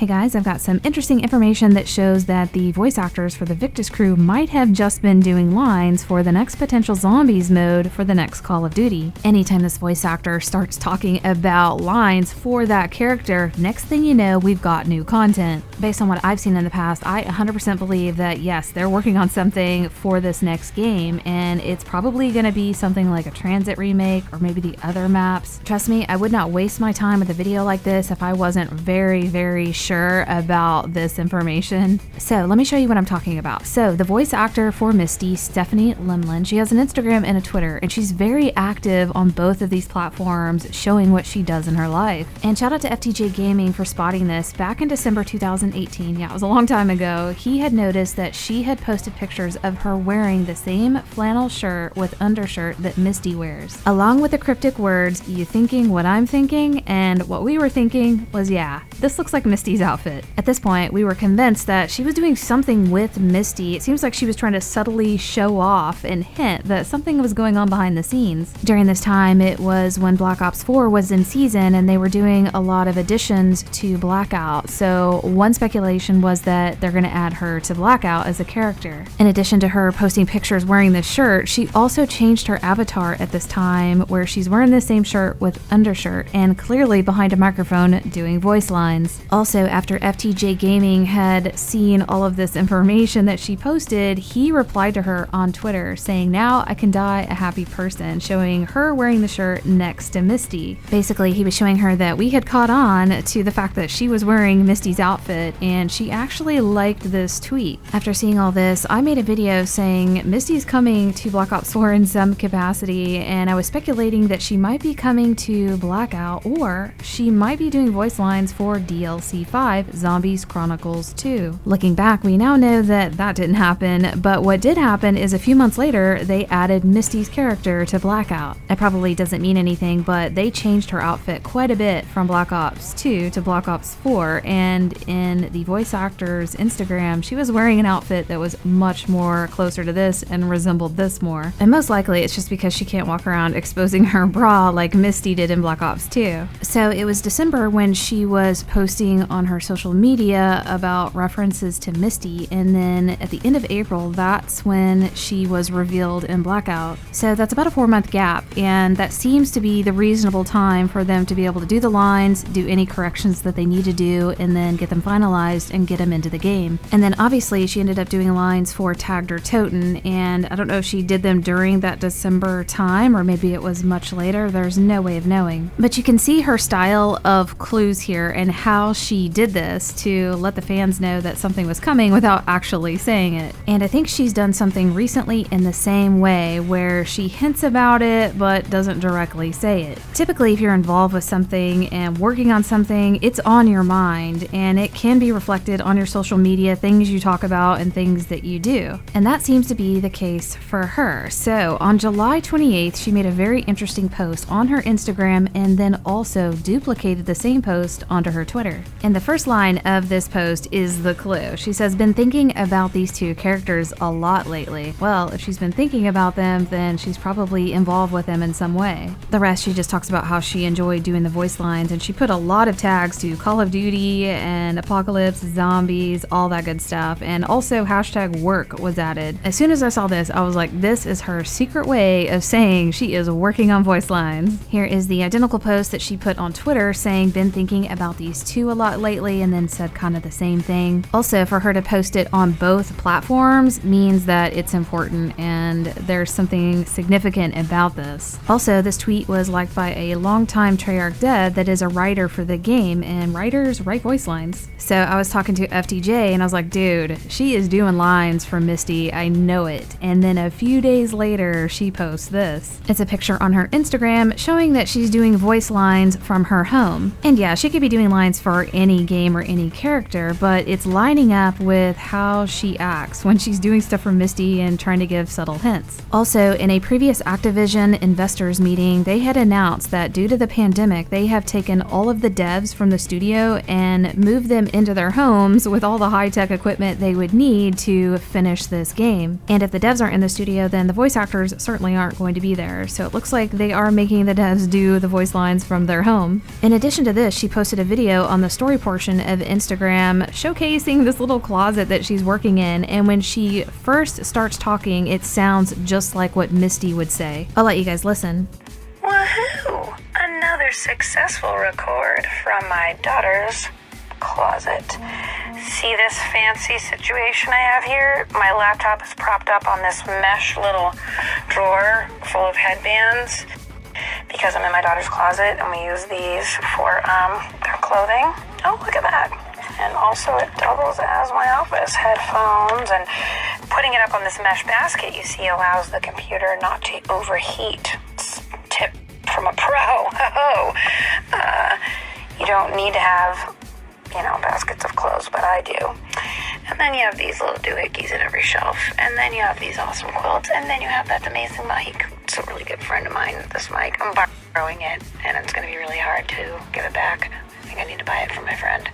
Hey guys, I've got some interesting information that shows that the voice actors for the Victis crew might have just been doing lines for the next potential zombies mode for the next Call of Duty. Anytime this voice actor starts talking about lines for that character, next thing you know, we've got new content. Based on what I've seen in the past, I 100% believe that yes, they're working on something for this next game, and it's probably going to be something like a TRANZIT remake or maybe the other maps. Trust me, I would not waste my time with a video like this if I wasn't very sure about this information. So let me show you what I'm talking about. So the voice actor for Misty, Stephanie Lemlin, she has an Instagram and a Twitter, and she's very active on both of these platforms, showing what she does in her life. And shout out to FTJ Gaming for spotting this back in December 2018. Yeah, it was a long time ago. He had noticed that she had posted pictures of her wearing the same flannel shirt with undershirt that Misty wears, along with the cryptic words, "You thinking what I'm thinking?" And what we were thinking was, yeah, this looks like Misty's outfit. At this point, we were convinced that she was doing something with Misty. It seems like she was trying to subtly show off and hint that something was going on behind the scenes. During this time, it was when Black Ops 4 was in season and they were doing a lot of additions to Blackout. So one speculation was that they're going to add her to Blackout as a character. In addition to her posting pictures wearing this shirt, she also changed her avatar at this time, where she's wearing the same shirt with undershirt and clearly behind a microphone doing voice lines. Also, after FTJ Gaming had seen all of this information that she posted, he replied to her on Twitter saying, "Now I can die a happy person," showing her wearing the shirt next to Misty. Basically, he was showing her that we had caught on to the fact that she was wearing Misty's outfit, and she actually liked this tweet. After seeing all this, I made a video saying Misty's coming to Black Ops 4 in some capacity, and I was speculating that she might be coming to Blackout, or she might be doing voice lines for DLC 5 Zombies Chronicles 2. Looking back, we now know that that didn't happen, but what did happen is a few months later, they added Misty's character to Blackout. It probably doesn't mean anything, but they changed her outfit quite a bit from Black Ops 2 to Black Ops 4, and in the voice actor's Instagram, she was wearing an outfit that was much more closer to this and resembled this more. And most likely, it's just because she can't walk around exposing her bra like Misty did in Black Ops 2. So it was December when she was posting on her social media about references to Misty, and then at the end of April, that's when she was revealed in Blackout. So that's about a 4-month gap, and that seems to be the reasonable time for them to be able to do the lines, do any corrections that they need to do, and then get them finalized and get them into the game. And then obviously she ended up doing lines for Tagged or Toten, and I don't know if she did them during that December time or maybe it was much later. There's no way of knowing. But you can see her style of clues here and how she did this to let the fans know that something was coming without actually saying it. And I think she's done something recently in the same way, where she hints about it but doesn't directly say it. Typically, if you're involved with something and working on something, it's on your mind, and it can be reflected on your social media, things you talk about and things that you do. And that seems to be the case for her. So on July 28th, she made a very interesting post on her Instagram and then also duplicated the same post onto her Twitter. And the first line of this post is the clue. She says, "Been thinking about these two characters a lot lately." Well, if she's been thinking about them, then she's probably involved with them in some way. The rest, she just talks about how she enjoyed doing the voice lines, and she put a lot of tags to Call of Duty and Apocalypse, Zombies, all that good stuff, and also #work was added. As soon as I saw this, I was like, this is her secret way of saying she is working on voice lines. Here is the identical post that she put on Twitter saying, "Been thinking about these two a lot lately," and then said kind of the same thing. Also, for her to post it on both platforms means that it's important and there's something significant about this. Also, this tweet was liked by a longtime Treyarch dev that is a writer for the game, and writers write voice lines. So I was talking to FTJ and I was like, dude, she is doing lines for Misty, I know it. And then a few days later, she posts this. It's a picture on her Instagram showing that she's doing voice lines from her home. And yeah, she could be doing lines for any game or any character, but it's lining up with how she acts when she's doing stuff for Misty and trying to give subtle hints. Also, in a previous Activision investors meeting, they had announced that due to the pandemic, they have taken all of the devs from the studio and moved them into their homes with all the high-tech equipment they would need to finish this game. And if the devs aren't in the studio, then the voice actors certainly aren't going to be there. So it looks like they are making the devs do the voice lines from their home. In addition to this, she posted a video on the story portal portion of Instagram showcasing this little closet that she's working in, and when she first starts talking, it sounds just like what Misty would say. I'll let you guys listen. Woohoo! Another successful record from my daughter's closet. See this fancy situation I have here? My laptop is propped up on this mesh little drawer full of headbands because I'm in my daughter's closet and we use these for their clothing. Oh, look at that. And also it doubles as my office headphones, and putting it up on this mesh basket, you see, allows the computer not to overheat. It's a tip from a pro. You don't need to have, baskets of clothes, but I do. And then you have these little doohickeys in every shelf, and then you have these awesome quilts, and then you have that amazing mic. It's a really good friend of mine, this mic. I'm borrowing it, and it's going to be really hard to give it back. I think I need to buy it from my friend.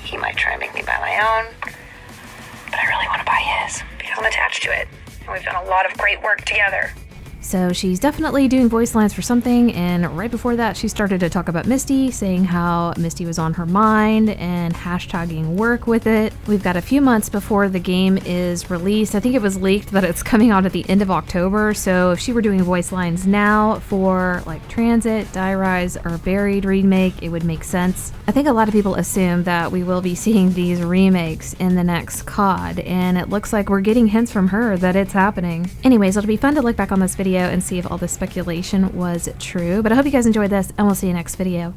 He might try and make me buy my own, but I really want to buy his because I'm attached to it, and we've done a lot of great work together. So she's definitely doing voice lines for something, and right before that she started to talk about Misty, saying how Misty was on her mind and hashtagging work with it. We've got a few months before the game is released. I think it was leaked that it's coming out at the end of October, so if she were doing voice lines now for like TRANZIT, Die Rise, or Buried remake, it would make sense. I think a lot of people assume that we will be seeing these remakes in the next COD, and it looks like we're getting hints from her that it's happening. Anyways, it'll be fun to look back on this video and see if all the speculation was true, but I hope you guys enjoyed this, and we'll see you next video.